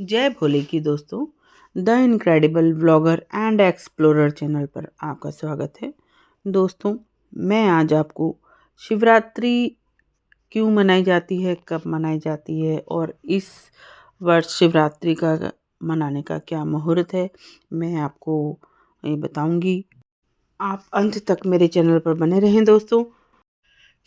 जय भोले की दोस्तों, the incredible vlogger and explorer channel पर आपका स्वागत है। दोस्तों, मैं आज आपको शिवरात्रि क्यों मनाई जाती है, कब मनाई जाती है और इस वर्ष शिवरात्रि का मनाने का क्या मुहूर्त है, मैं आपको ये बताऊंगी। आप अंत तक मेरे चैनल पर बने रहें दोस्तों।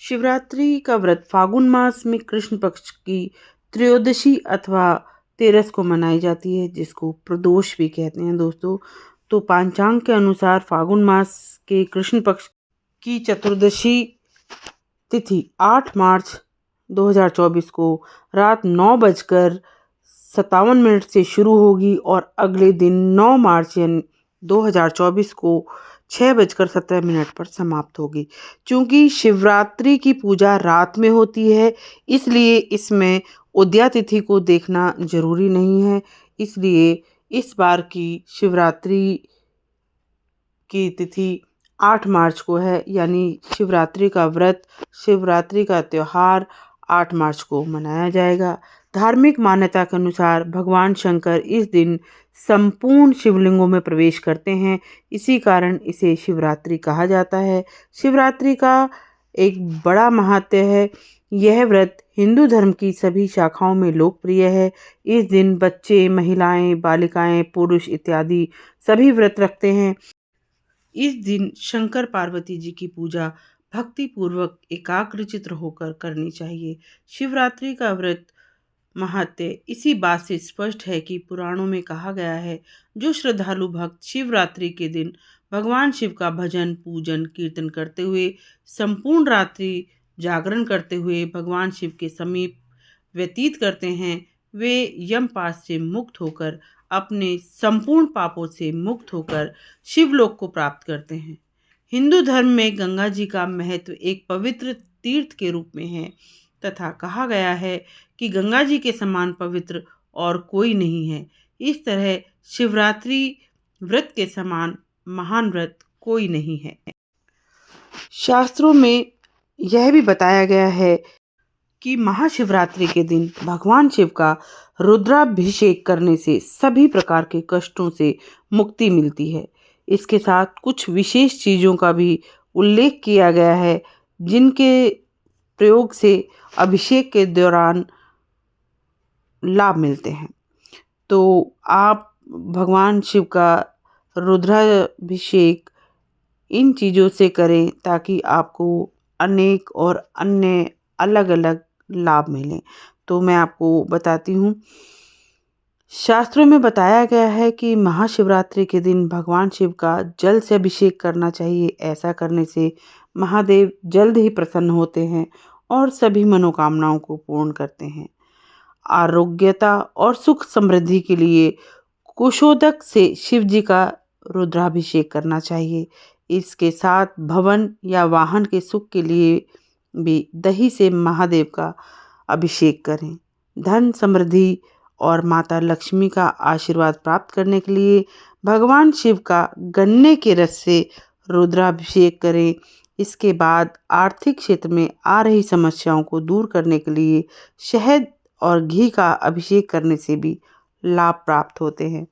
शिवरात्रि का व्रत फागुन मास में कृष्ण पक्ष की त्रयोदशी अथवा तेरस को मनाई जाती है, जिसको प्रदोष भी कहते हैं दोस्तों। तो पंचांग के अनुसार फागुन मास के कृष्ण पक्ष की चतुर्दशी तिथि 8 मार्च 2024 को रात 9:57 से शुरू होगी और अगले दिन 9 मार्च 2024 को 6:17 पर समाप्त होगी। चूंकि शिवरात्रि की पूजा रात में होती है, इसलिए इसमें उदया तिथि को देखना जरूरी नहीं है। इसलिए इस बार की शिवरात्रि की तिथि 8 मार्च को है, यानी शिवरात्रि का व्रत, शिवरात्रि का त्यौहार 8 मार्च को मनाया जाएगा। धार्मिक मान्यता के अनुसार भगवान शंकर इस दिन संपूर्ण शिवलिंगों में प्रवेश करते हैं, इसी कारण इसे शिवरात्रि कहा जाता है। शिवरात्रि का एक बड़ा महत्व है। यह व्रत हिंदू धर्म की सभी शाखाओं में लोकप्रिय है। इस दिन बच्चे, महिलाएं, बालिकाएं, पुरुष इत्यादि सभी व्रत रखते हैं। इस दिन शंकर पार्वती जी की पूजा भक्ति पूर्वक एकाग्रचित्त होकर करनी चाहिए। शिवरात्रि का व्रत महत्व इसी बात से स्पष्ट है कि पुराणों में कहा गया है, जो श्रद्धालु भक्त शिवरात्रि के दिन भगवान शिव का भजन, पूजन, कीर्तन करते हुए संपूर्ण रात्रि जागरण करते हुए भगवान शिव के समीप व्यतीत करते हैं, वे यमपाश से मुक्त होकर, अपने संपूर्ण पापों से मुक्त होकर शिवलोक को प्राप्त करते हैं। हिंदू धर्म में गंगा जी का महत्व एक पवित्र तीर्थ के रूप में है तथा कहा गया है कि गंगा जी के समान पवित्र और कोई नहीं है। इस तरह शिवरात्रि व्रत के समान महान व्रत कोई नहीं है। शास्त्रों में यह भी बताया गया है कि महाशिवरात्रि के दिन भगवान शिव का रुद्राभिषेक करने से सभी प्रकार के कष्टों से मुक्ति मिलती है। इसके साथ कुछ विशेष चीज़ों का भी उल्लेख किया गया है, जिनके प्रयोग से अभिषेक के दौरान लाभ मिलते हैं। तो आप भगवान शिव का रुद्राभिषेक इन चीज़ों से करें ताकि आपको अनेक और अन्य अलग अलग लाभ मिलें। तो मैं आपको बताती हूँ। शास्त्रों में बताया गया है कि महाशिवरात्रि के दिन भगवान शिव का जल से अभिषेक करना चाहिए। ऐसा करने से महादेव जल्द ही प्रसन्न होते हैं और सभी मनोकामनाओं को पूर्ण करते हैं। आरोग्यता और सुख समृद्धि के लिए कुशोदक से शिव जी का रुद्राभिषेक करना चाहिए। इसके साथ भवन या वाहन के सुख के लिए भी दही से महादेव का अभिषेक करें। धन, समृद्धि और माता लक्ष्मी का आशीर्वाद प्राप्त करने के लिए भगवान शिव का गन्ने के रस से रुद्राभिषेक करें। इसके बाद आर्थिक क्षेत्र में आ रही समस्याओं को दूर करने के लिए शहद और घी का अभिषेक करने से भी लाभ प्राप्त होते हैं।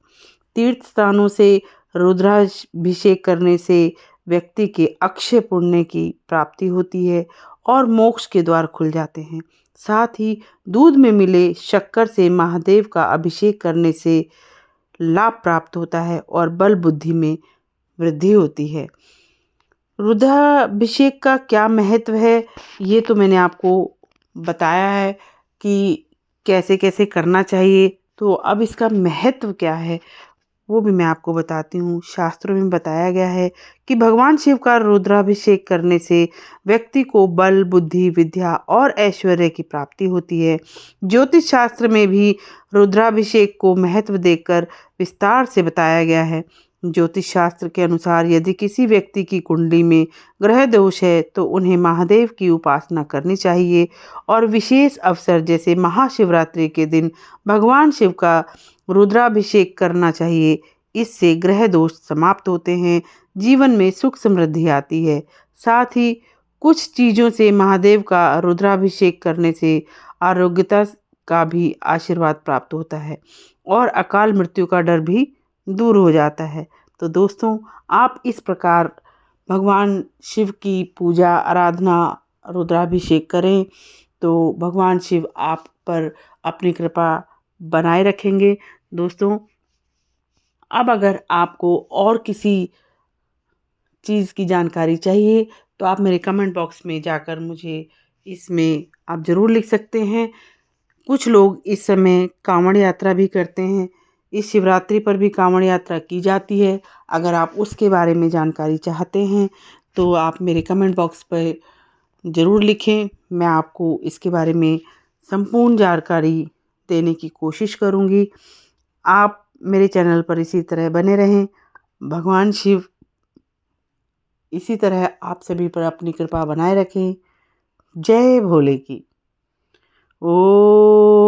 तीर्थ स्थानों से रुद्राभिषेक करने से व्यक्ति के अक्षय पुण्य की प्राप्ति होती है और मोक्ष के द्वार खुल जाते हैं। साथ ही दूध में मिले शक्कर से महादेव का अभिषेक करने से लाभ प्राप्त होता है और बल बुद्धि में वृद्धि होती है। रुद्राभिषेक का क्या महत्व है, ये तो मैंने आपको बताया है कि कैसे कैसे करना चाहिए। तो अब इसका महत्व क्या है वो भी मैं आपको बताती हूँ। शास्त्रों में बताया गया है कि भगवान शिव का रुद्राभिषेक करने से व्यक्ति को बल, बुद्धि, विद्या और ऐश्वर्य की प्राप्ति होती है। ज्योतिष शास्त्र में भी रुद्राभिषेक को महत्व देकर विस्तार से बताया गया है। ज्योतिष शास्त्र के अनुसार यदि किसी व्यक्ति की कुंडली में ग्रह दोष है तो उन्हें महादेव की उपासना करनी चाहिए और विशेष अवसर जैसे महाशिवरात्रि के दिन भगवान शिव का रुद्राभिषेक करना चाहिए। इससे ग्रह दोष समाप्त होते हैं, जीवन में सुख समृद्धि आती है। साथ ही कुछ चीज़ों से महादेव का रुद्राभिषेक करने से आरोग्यता का भी आशीर्वाद प्राप्त होता है और अकाल मृत्यु का डर भी दूर हो जाता है। तो दोस्तों, आप इस प्रकार भगवान शिव की पूजा, आराधना, रुद्राभिषेक करें तो भगवान शिव आप पर अपनी कृपा बनाए रखेंगे। दोस्तों, अब अगर आपको और किसी चीज़ की जानकारी चाहिए तो आप मेरे कमेंट बॉक्स में जाकर मुझे इसमें आप ज़रूर लिख सकते हैं। कुछ लोग इस समय कांवड़ यात्रा भी करते हैं। इस शिवरात्रि पर भी कांवड़ यात्रा की जाती है। अगर आप उसके बारे में जानकारी चाहते हैं तो आप मेरे कमेंट बॉक्स पर ज़रूर लिखें। मैं आपको इसके बारे में संपूर्ण जानकारी देने की कोशिश करूँगी। आप मेरे चैनल पर इसी तरह बने रहें। भगवान शिव इसी तरह आप सभी पर अपनी कृपा बनाए रखें। जय भोले की। ओम।